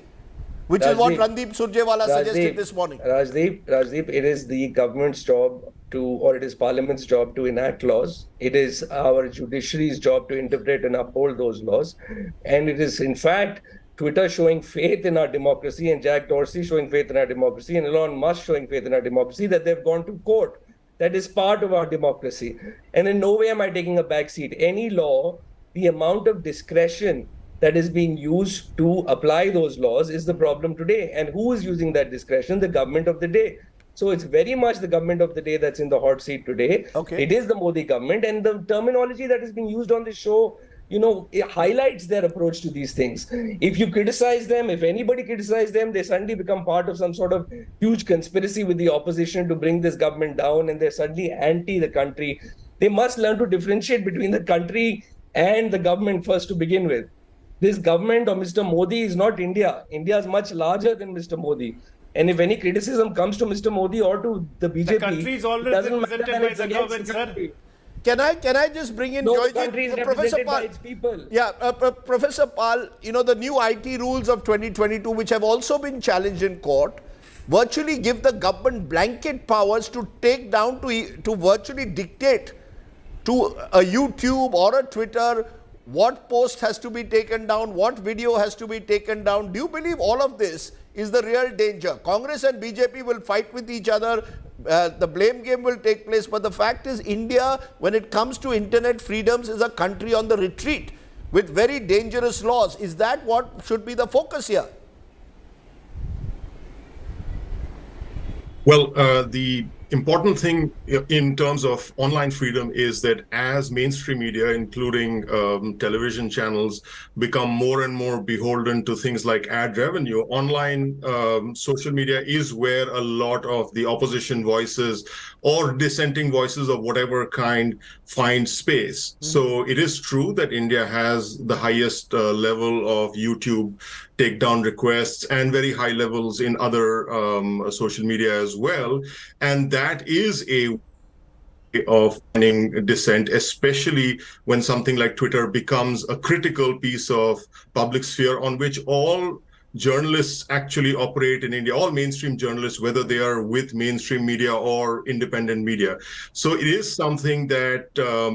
which is what Rajdeep Surjewala suggested this morning. Rajdeep, it is the government's job or it is Parliament's job to enact laws. It is our judiciary's job to interpret and uphold those laws. And it is, in fact, Twitter showing faith in our democracy and Jack Dorsey showing faith in our democracy and Elon Musk showing faith in our democracy that they've gone to court. That is part of our democracy. And in no way am I taking a back seat. Any law, the amount of discretion that is being used to apply those laws is the problem today. And who is using that discretion? The government of the day. So it's very much the government of the day that's in the hot seat today. Okay. It is the Modi government. And the terminology that is being used on this show, it highlights their approach to these things. If you criticize them, if anybody criticizes them, they suddenly become part of some sort of huge conspiracy with the opposition to bring this government down, and they're suddenly anti the country. They must learn to differentiate between the country and the government first to begin with. This government or Mr. Modi is not India. India is much larger than Mr. Modi. And if any criticism comes to Mr. Modi or to the BJP, the country is already represented by the government, sir. Can I just bring in Professor Pal? People. Yeah, Professor Pal, the new IT rules of 2022, which have also been challenged in court, virtually give the government blanket powers to take down, to virtually dictate to a YouTube or a Twitter, what post has to be taken down, what video has to be taken down. Do you believe all of this is the real danger? Congress and BJP will fight with each other. The blame game will take place. But the fact is, India, when it comes to internet freedoms, is a country on the retreat with very dangerous laws. Is that what should be the focus here? Well, the important thing in terms of online freedom is that as mainstream media, including television channels, become more and more beholden to things like ad revenue, online social media is where a lot of the opposition voices or dissenting voices of whatever kind find space. So it is true that India has the highest level of YouTube takedown requests and very high levels in other social media as well. And that is a way of finding dissent, especially when something like Twitter becomes a critical piece of public sphere on which all journalists actually operate in India, all mainstream journalists, whether they are with mainstream media or independent media. So it is something that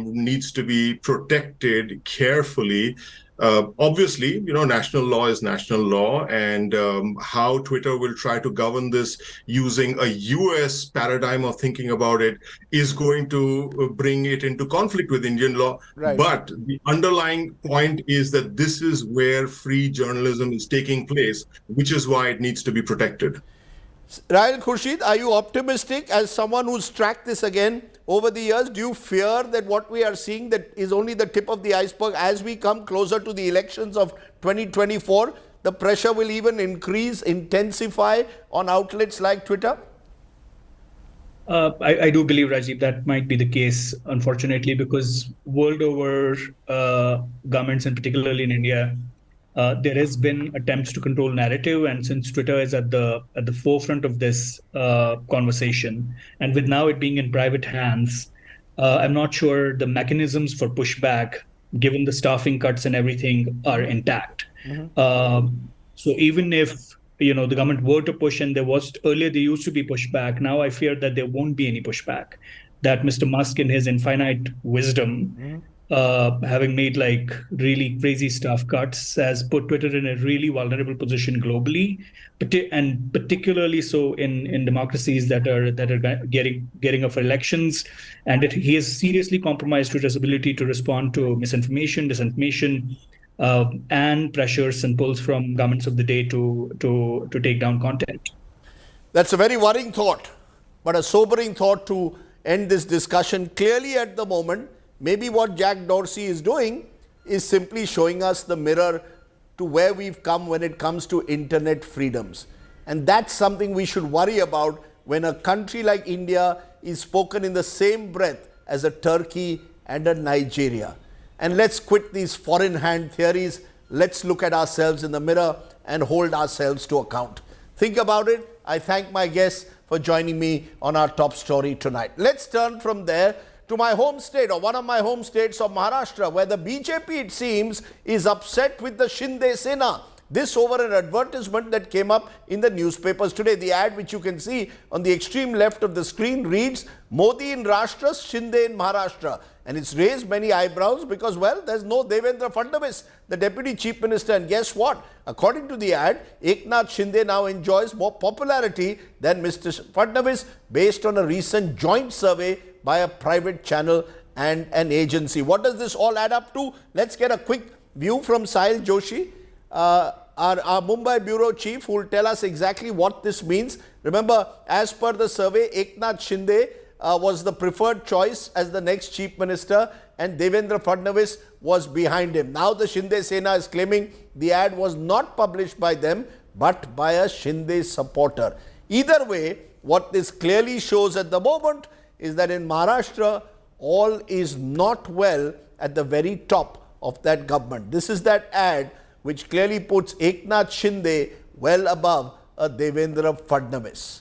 needs to be protected carefully. Obviously, national law is national law, and how Twitter will try to govern this using a US paradigm of thinking about it is going to bring it into conflict with Indian law. Right. But the underlying point is that this is where free journalism is taking place, which is why it needs to be protected. Rahul Khurshid, are you optimistic as someone who's tracked this again over the years? Do you fear that what we are seeing that is only the tip of the iceberg? As we come closer to the elections of 2024, the pressure will even increase, intensify on outlets like Twitter? I do believe, Rajdeep, that might be the case, unfortunately, because world over, governments, and particularly in India, there has been attempts to control narrative, and since Twitter is at the forefront of this conversation, and with now it being in private hands, I'm not sure the mechanisms for pushback, given the staffing cuts and everything, are intact. So even if the government were to push, and earlier there used to be pushback, now I fear that there won't be any pushback. That Mr. Musk, in his infinite wisdom, having made like really crazy staff cuts, has put Twitter in a really vulnerable position globally, and particularly so in democracies that are getting up for elections. And he has seriously compromised Twitter's ability to respond to misinformation, disinformation, and pressures and pulls from governments of the day to take down content. That's a very worrying thought, but a sobering thought to end this discussion. Clearly at the moment, maybe what Jack Dorsey is doing is simply showing us the mirror to where we've come when it comes to internet freedoms. And that's something we should worry about when a country like India is spoken in the same breath as a Turkey and a Nigeria. And let's quit these foreign hand theories. Let's look at ourselves in the mirror and hold ourselves to account. Think about it. I thank my guests for joining me on our top story tonight. Let's turn from there to my home state, or one of my home states of Maharashtra, where the BJP, it seems, is upset with the Shinde Sena. This over an advertisement that came up in the newspapers today. The ad, which you can see on the extreme left of the screen, reads, Modi in Rashtra, Shinde in Maharashtra. And it's raised many eyebrows because, well, there's no Devendra Fadnavis, the Deputy Chief Minister. And guess what? According to the ad, Eknath Shinde now enjoys more popularity than Mr. Fadnavis, based on a recent joint survey by a private channel and an agency. What does this all add up to? Let's get a quick view from Sahil Joshi, our Mumbai bureau chief, who will tell us exactly what this means. Remember, as per the survey, Eknath Shinde was the preferred choice as the next chief minister, and Devendra Fadnavis was behind him. Now the Shinde Sena is claiming the ad was not published by them, but by a Shinde supporter. Either way, what this clearly shows at the moment is that in Maharashtra, all is not well at the very top of that government. This is that ad which clearly puts Eknath Shinde well above a Devendra Fadnavis.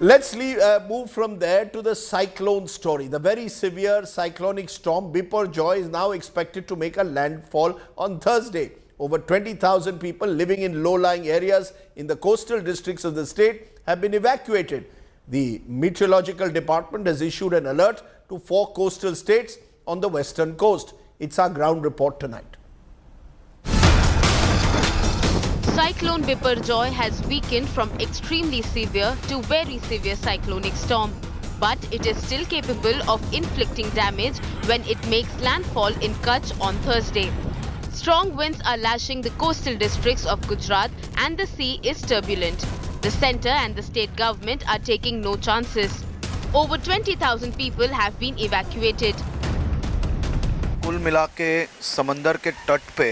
Let's move from there to the cyclone story. The very severe cyclonic storm Joy is now expected to make a landfall on Thursday. Over 20,000 people living in low-lying areas in the coastal districts of the state have been evacuated. The Meteorological Department has issued an alert to 4 coastal states on the western coast. It's our ground report tonight. Cyclone Joy has weakened from extremely severe to very severe cyclonic storm. But it is still capable of inflicting damage when it makes landfall in Kutch on Thursday. Strong winds are lashing the coastal districts of Gujarat and the sea is turbulent. The centre and the state government are taking no chances. Over 20,000 people have been evacuated. कुल मिला के समंदर के तट पे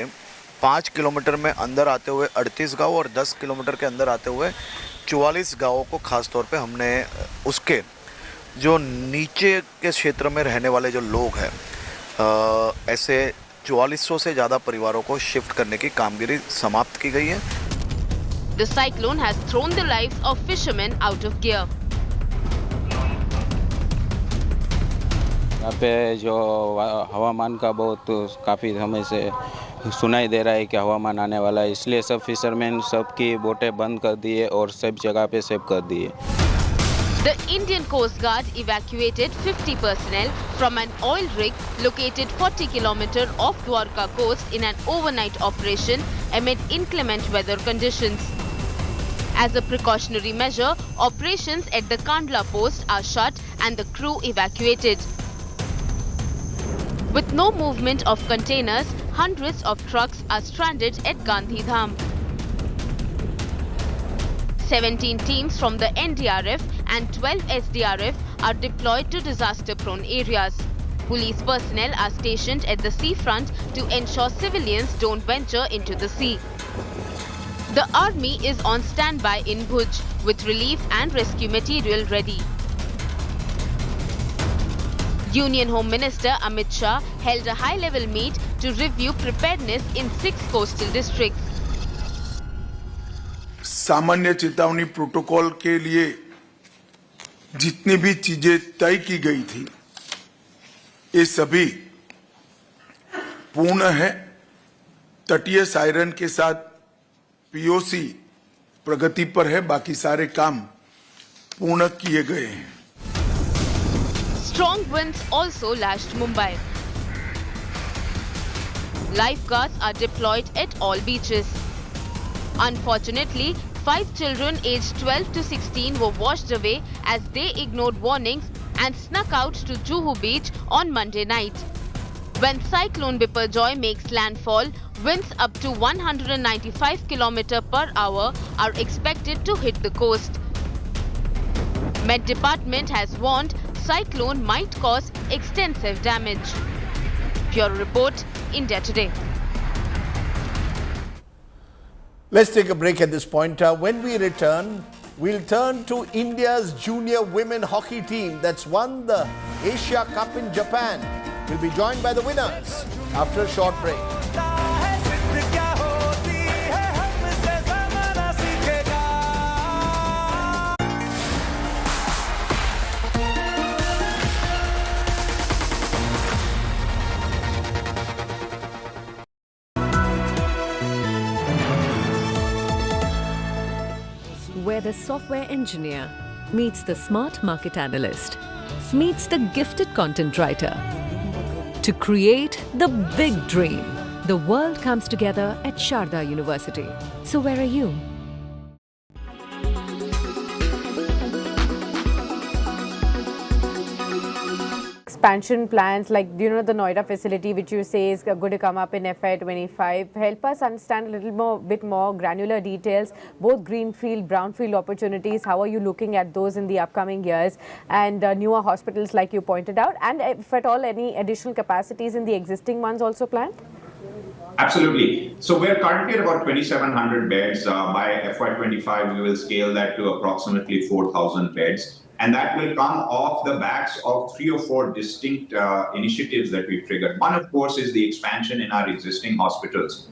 5 kilometre में अंदर आते हुए 38 गांव और 10 किलोमीटर के अंदर आते हुए 44 गांवों को खास तौर पे हमने उसके जो नीचे के क्षेत्र में रहने वाले जो लोग हैं ऐसे 4400 से ज़्यादा परिवारों को शिफ्ट करने की कामगिरी समाप्त की गई है. The cyclone has thrown the lives of fishermen out of gear. यहाँ पे जो हवामान का बहुत काफ़ी समय से सुनाई दे रहा है कि हवामान आने वाला है, इसलिए सब फिशरमैन सबकी बोटें बंद कर दिए और सब जगह पे सेव कर दिए. The Indian Coast Guard evacuated 50 personnel from an oil rig located 40 km off Dwarka coast in an overnight operation amid inclement weather conditions. As a precautionary measure, operations at the Kandla post are shut and the crew evacuated. With no movement of containers, hundreds of trucks are stranded at Gandhidham. 17 teams from the NDRF and 12 SDRF are deployed to disaster-prone areas. Police personnel are stationed at the seafront to ensure civilians don't venture into the sea. The army is on standby in Bhuj with relief and rescue material ready. Union Home Minister Amit Shah held a high-level meet to review preparedness in 6 coastal districts. सामान्य चेतावनी protocol के लिए जितनी भी चीजें तय की गई थी ये सभी पूर्ण है. तटीय सायरन के साथ पीओसी प्रगति पर है, बाकी सारे काम पूर्ण किए गए हैं. Strong winds also lashed Mumbai. Lifeguards are deployed at all beaches. Unfortunately, 5 children aged 12 to 16 were washed away as they ignored warnings and snuck out to Juhu Beach on Monday night. When Cyclone Joy makes landfall, winds up to 195 km per hour are expected to hit the coast. Met Department has warned cyclone might cause extensive damage. Bureau Report, India Today. Let's take a break at this point. When we return, we'll turn to India's junior women hockey team that's won the Asia Cup in Japan. We'll be joined by the winners after a short break. Where the software engineer meets the smart market analyst, meets the gifted content writer to create the big dream. The world comes together at Sharda University. So where are you? Expansion plans like, the Noida facility which you say is going to come up in FY25. Help us understand a bit more granular details, both greenfield, brownfield opportunities. How are you looking at those in the upcoming years, and newer hospitals like you pointed out, and if at all any additional capacities in the existing ones also planned? Absolutely. So we're currently at about 2,700 beds. By FY25, we will scale that to approximately 4,000 beds. And that will come off the backs of 3 or 4 distinct initiatives that we've triggered. One, of course, is the expansion in our existing hospitals.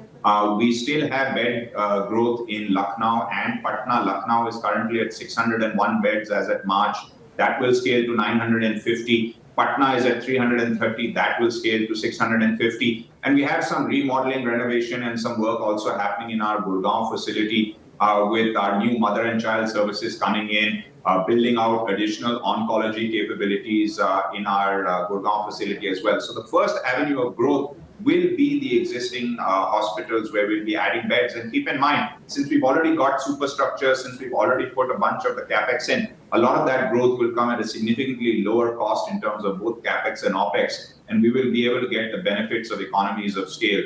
We still have bed growth in Lucknow and Patna. Lucknow is currently at 601 beds as at March. That will scale to 950. Patna is at 330. That will scale to 650. And we have some remodeling, renovation, and some work also happening in our Gurgaon facility with our new mother and child services coming in, building out additional oncology capabilities in our Gurgaon facility as well. So the first avenue of growth will be the existing hospitals where we'll be adding beds. And keep in mind, since we've already got superstructure, since we've already put a bunch of the capex in, a lot of that growth will come at a significantly lower cost in terms of both capex and opex, and we will be able to get the benefits of economies of scale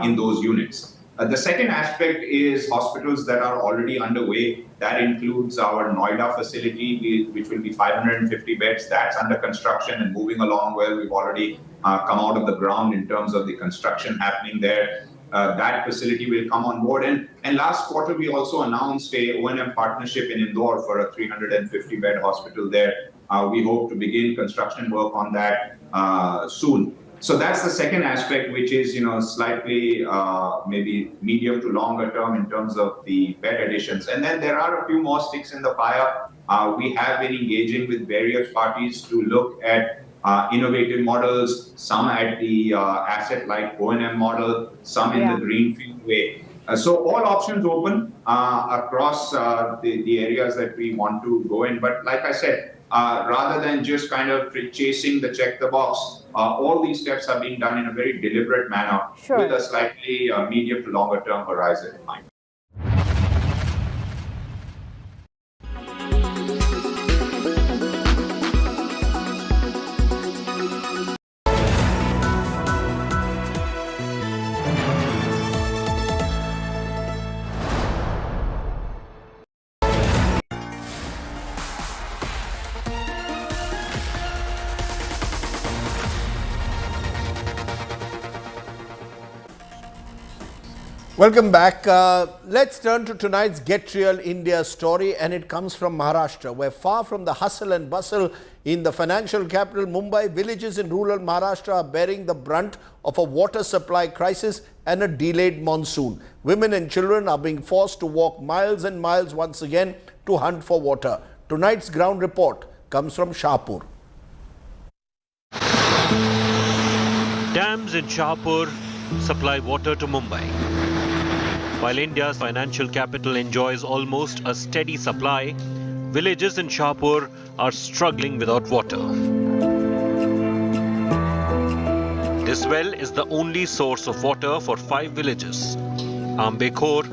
in those units. The second aspect is hospitals that are already underway. That includes our Noida facility, which will be 550 beds. That's under construction and moving along well. We've already come out of the ground in terms of the construction happening there. That facility will come on board. And last quarter, we also announced a O&M partnership in Indore for a 350-bed hospital there. We hope to begin construction work on that soon. So that's the second aspect, which is, slightly maybe medium to longer term in terms of the bed additions. And then there are a few more sticks in the fire. We have been engaging with various parties to look at innovative models, some at the asset-like O&M model, some in the greenfield way. So all options open across the areas that we want to go in. But like I said, rather than just kind of chasing the check the box, all these steps are being done in a very deliberate manner with a slightly medium to longer term horizon in mind. Welcome back. Let's turn to tonight's Get Real India story, and it comes from Maharashtra, where far from the hustle and bustle in the financial capital Mumbai, villages in rural Maharashtra are bearing the brunt of a water supply crisis and a delayed monsoon. Women and children are being forced to walk miles and miles once again to hunt for water. Tonight's ground report comes from Shahpur. Dams in Shahpur supply water to Mumbai. While India's financial capital enjoys almost a steady supply, villages in Shahpur are struggling without water. This well is the only source of water for 5 villages: Ambekhor,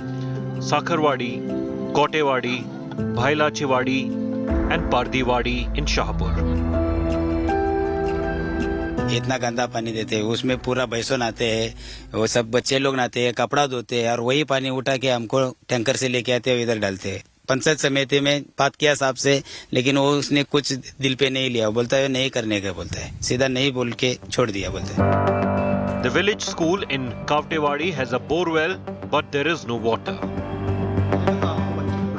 Sakharwadi, Kotewadi, Bhailachiwadi and Pardiwadi in Shahpur. इतना गंदा पानी देते हैं, उसमें पूरा भैंसों नहाते हैं, वो सब बच्चे लोग नहाते हैं, कपड़ा धोते हैं और वही पानी उठा के हमको टैंकर से लेके आते हैं, इधर डालते हैं। पंचायत समिति में बात किया साहब से, लेकिन वो उसने कुछ दिल पे नहीं लिया, बोलता है नहीं करने का, बोलता है सीधा नहीं बोल के छोड़ दिया, बोलते हैं। The village school in Kavtewadi has a bore well, but there is no water.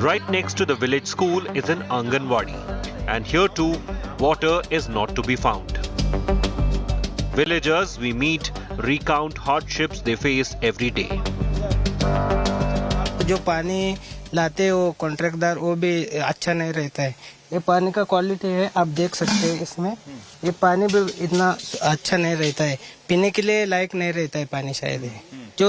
Right next to the village school is an Anganwadi, and here too, water is not to be found. Villagers we meet recount hardships they face every day. जो पानी लाते हैं वो कॉन्ट्रैक्टदार, वो भी अच्छा नहीं रहता है। ये पानी का क्वालिटी है, आप देख सकते हैं इसमें, ये पानी भी इतना अच्छा नहीं रहता है, पीने के लिए लायक नहीं रहता है पानी शायद है। जो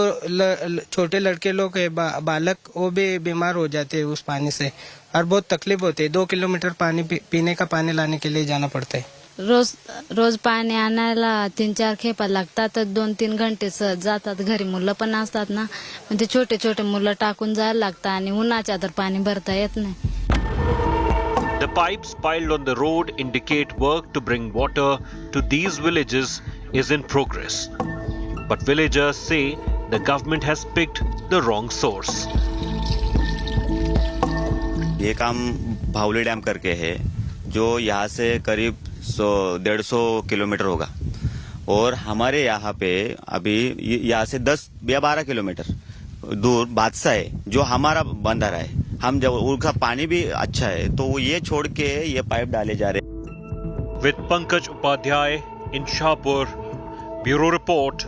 छोटे लड़के लोग है, बालक, वो भी बीमार हो जाते हैं उस पानी से और बहुत तकलीफ होती है। 2 किलोमीटर पानी पीने का पानी लाने के लिए जाना पड़ता है। रोज पाणी आणायला 3-4 खेपा लागतात, तर 2-3 घंटे सहज जातात. घरी मुलं पण असतात ना, म्हणजे छोटे छोटे मुलं टाकून जायला लागतात आणि उन्हाच्या तर पाणी भरता येत नाही. The pipes piled on the road indicate work to bring water to these villages is in progress. But villagers say the government has picked the wrong source. ये काम भावली डैम करके है, जो यहाँ से करीब 150 किलोमीटर होगा, और हमारे यहाँ पे अभी यहाँ से 10 या 12 किलोमीटर दूर बादशाह है, जो हमारा बंदर है। हम जब उनका पानी भी अच्छा है, तो वो ये छोड़ के ये पाइप डाले जा रहे। With Pankaj Upadhyay in Shahpur, Bureau Report,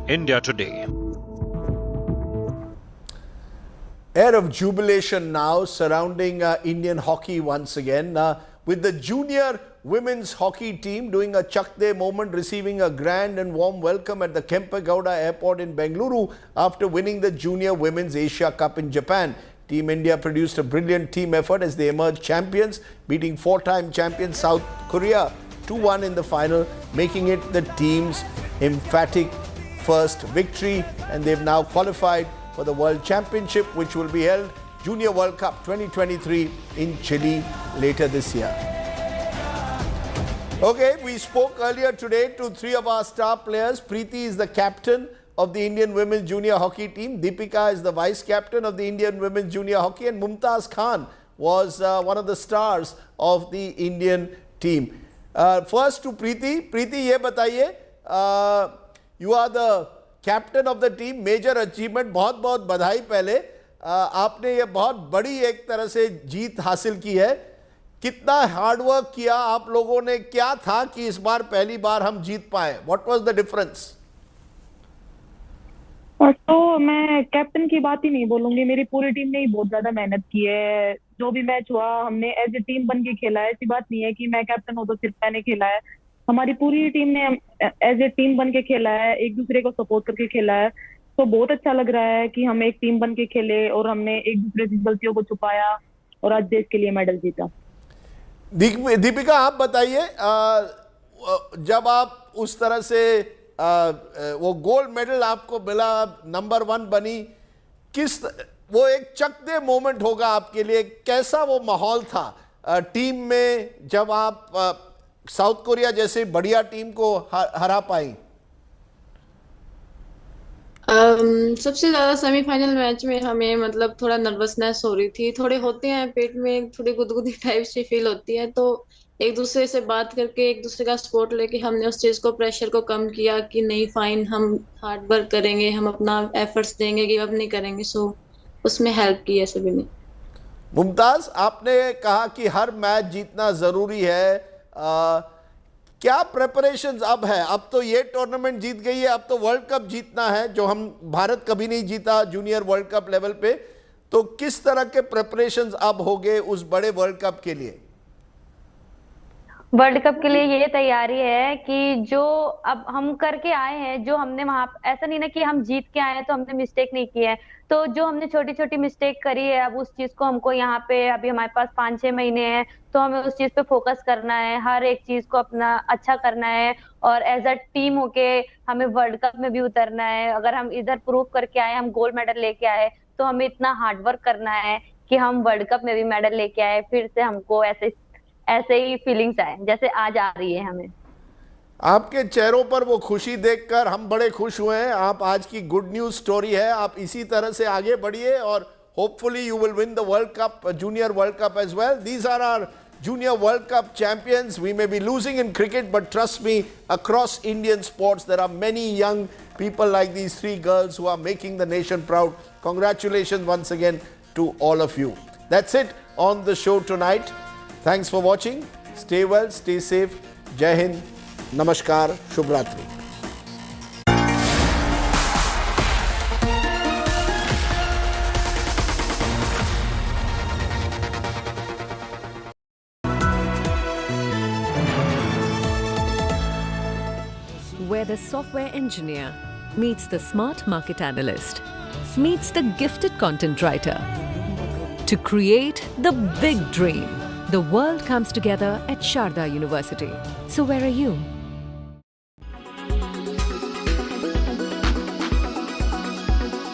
India Today. Air of jubilation now surrounding Indian hockey once again, with the junior women's hockey team doing a Chak De moment, receiving a grand and warm welcome at the Kempegowda Airport in Bengaluru after winning the Junior Women's Asia Cup in Japan. Team India produced a brilliant team effort as they emerged champions, beating four-time champion South Korea 2-1 in the final, making it the team's emphatic first victory. And they've now qualified for the World Championship, which will be held Junior World Cup 2023 in Chile later this year. Okay, we spoke earlier today to three of our star players. Preeti is the captain of the Indian women's junior hockey team. Deepika is the vice captain of the Indian women's junior hockey, and Mumtaz Khan was one of the stars of the Indian team. First to Preeti. Preeti, ye bataiye, you are the captain of the team. Major achievement. बहुत बहुत बधाई पहले. आपने ये बहुत बड़ी एक तरह से जीत हासिल की है. कितना हार्डवर्क किया आप लोगों ने, क्या था कि इस बार पहली बार हम जीत पाए? What was the difference? तो मैं कैप्टन की बात ही नहीं बोलूंगी, मेरी पूरी टीम ने ही बहुत ज्यादा मेहनत की है. जो भी मैच हुआ हमने एज ए टीम बन के खेला है. ऐसी बात नहीं है कि मैं कैप्टन हूँ तो सिर्फ मैंने खेला है. हमारी पूरी टीम ने एज ए टीम बन के खेला है, एक दूसरे को सपोर्ट करके खेला है. तो बहुत अच्छा लग रहा है कि हम एक टीम बन के खेले और हमने एक दूसरे की गलतियों को छुपाया और आज देश के लिए मेडल जीता. दीपिका, आप बताइए, जब आप उस तरह से वो गोल्ड मेडल आपको मिला, नंबर 1 बनी, वो एक चक दे मोमेंट होगा आपके लिए. कैसा वो माहौल था टीम में जब आप साउथ कोरिया जैसे बढ़िया टीम को हरा पाई? सबसे ज्यादा सेमीफाइनल मैच में हमें मतलब थोड़ा नर्वसनेस हो रही थी. थोड़े होते हैं पेट में, थोड़ी गुदगुदी टाइप से फील होती है. तो एक दूसरे से बात करके, एक दूसरे का सपोर्ट लेके हमने उस चीज को, प्रेशर को कम किया कि नहीं फाइन, हम हार्ड वर्क करेंगे, हम अपना एफर्ट्स देंगे, गिव अप नहीं करेंगे. सो उसमें हेल्प की है सभी ने. मुमताज, आपने कहा कि हर मैच जीतना जरूरी है. क्या प्रिपरेशंस अब है? अब तो ये टूर्नामेंट जीत गई है, अब तो वर्ल्ड कप जीतना है, जो हम भारत कभी नहीं जीता जूनियर वर्ल्ड कप लेवल पे. तो किस तरह के प्रिपरेशंस अब हो गए उस बड़े वर्ल्ड कप के लिए? वर्ल्ड कप के लिए ये तैयारी है कि जो अब हम करके आए हैं, जो हमने वहां, ऐसा नहीं ना कि हम जीत के आए हैं तो हमने मिस्टेक नहीं की है. तो जो हमने छोटी छोटी मिस्टेक करी है, अब उस चीज को हमको यहाँ पे, अभी हमारे पास 5-6 महीने हैं, तो हमें उस चीज पे फोकस करना है, हर एक चीज को अपना अच्छा करना है और एज अ टीम होके हमें वर्ल्ड कप में भी उतरना है. अगर हम इधर प्रूव करके आए, हम गोल्ड मेडल लेके आए, तो हमें इतना हार्डवर्क करना है कि हम वर्ल्ड कप में भी मेडल लेके आए. फिर से हमको ऐसे ही फीलिंग्स आए जैसे आज आ रही है हमें. आपके चेहरों पर वो खुशी देखकर हम बड़े खुश हुए हैं. आप आज की गुड न्यूज स्टोरी है. आप इसी तरह से आगे बढ़िए और hopefully you will win the world cup, junior world cup as well. These are our junior world cup champions. We may be losing in cricket, but trust me, across Indian sports there are many young people like these three girls who are making the nation proud. Congratulations once again to all of you. That's it on the show tonight. Thanks for watching. Stay well, stay safe. Jai Hind. Namaskar. Shubh Ratri. Where the software engineer meets the smart market analyst, meets the gifted content writer to create the big dream. The world comes together at Sharda University. So where are you?